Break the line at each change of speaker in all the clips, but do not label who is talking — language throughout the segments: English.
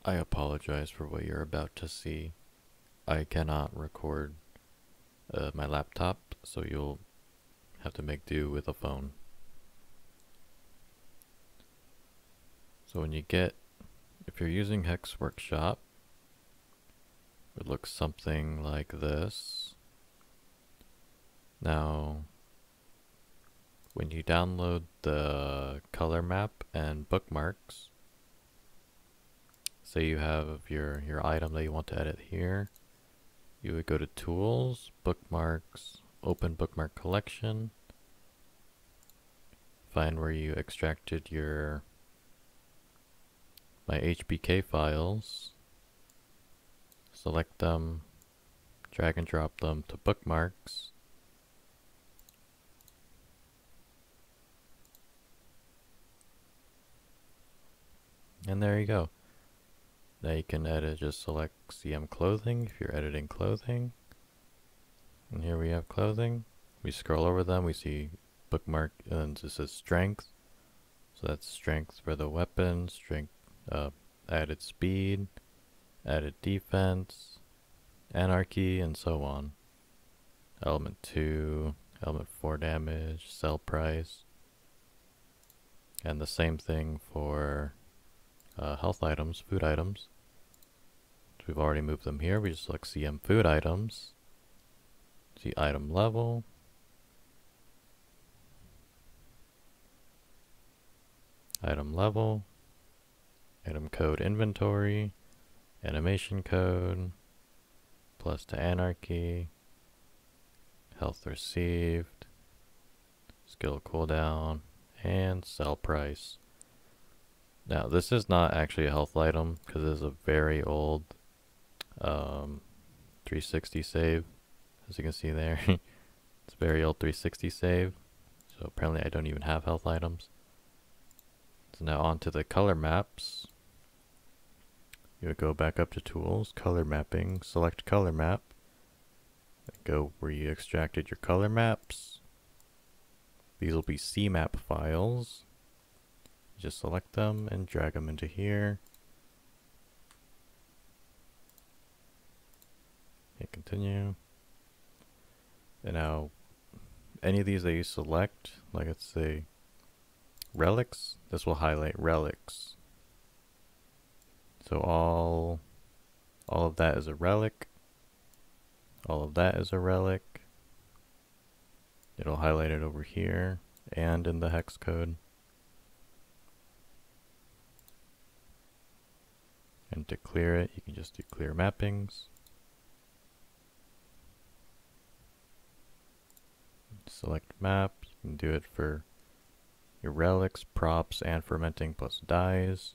I apologize for what you're about to see. I cannot record my laptop, so you'll have to make do with a phone. So if you're using Hex Workshop, it looks something like this. Now, when you download the color map and bookmarks, say you have your item that you want to edit here, you would go to Tools, Bookmarks, Open Bookmark Collection, find where you extracted my HBK files, select them, drag and drop them to bookmarks, and there you go. Now you can edit, just select CM clothing if you're editing clothing. And here we have clothing. We scroll over them, we see bookmark, and this says strength. So that's strength for the weapon, strength, added speed, added defense, anarchy, and so on. Element 2, element 4 damage, sell price. And the same thing for health items, food items. So we've already moved them here. We just select CM food items. See item level. Item level. Item code inventory. Animation code. Plus to anarchy. Health received. Skill cooldown. And sell price. Now, this is not actually a health item because it is a very old 360 save, as you can see there. It's a very old 360 save, so apparently I don't even have health items. So now on to the color maps. You would go back up to Tools, Color Mapping, select Color Map, go where you extracted your color maps. These will be cmap files. Just select them and drag them into here. Hit continue. And now, any of these that you select, like let's say relics, this will highlight relics. So all of that is a relic. All of that is a relic. It'll highlight it over here and in the hex code. And to clear it, you can just do clear mappings. Select map. You can do it for your relics, props, and fermenting plus dyes.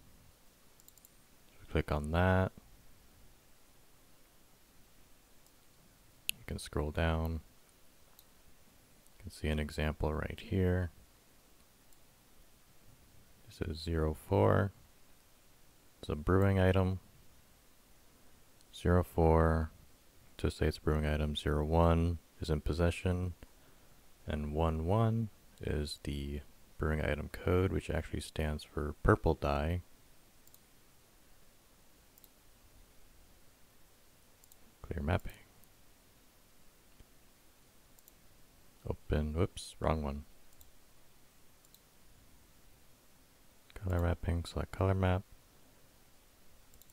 So click on that. You can scroll down. You can see an example right here. This is 04. It's a brewing item. 04, to say it's a brewing item, 01 is in possession, and 11 is the brewing item code, which actually stands for purple dye. Clear mapping. Open, whoops, wrong one. Color mapping, select color map.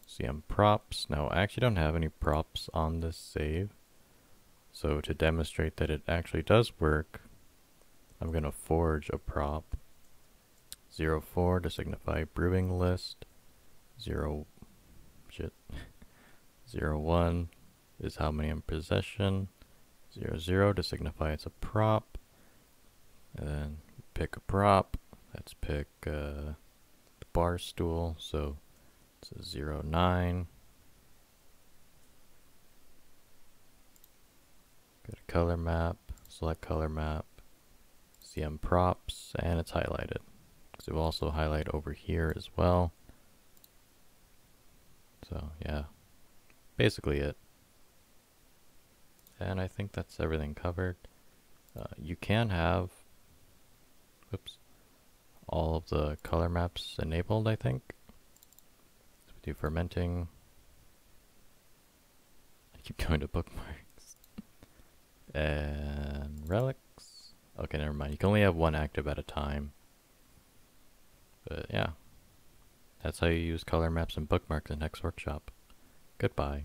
CM props. Now I actually don't have any props on this save. So to demonstrate that it actually does work, I'm going to forge a prop. 04 to signify brewing list. 01 is how many in possession. 00 to signify it's a prop. And then pick a prop. Let's pick the bar stool. So it's a 09. Go to color map, select color map, CM props, and it's highlighted. So we'll also highlight over here as well. So yeah, basically it. And I think that's everything covered. You can have, all of the color maps enabled, I think. do fermenting. I keep going to bookmarks. And relics. Okay, never mind. You can only have one active at a time. But yeah, that's how you use color maps and bookmarks in Hex Workshop. Goodbye.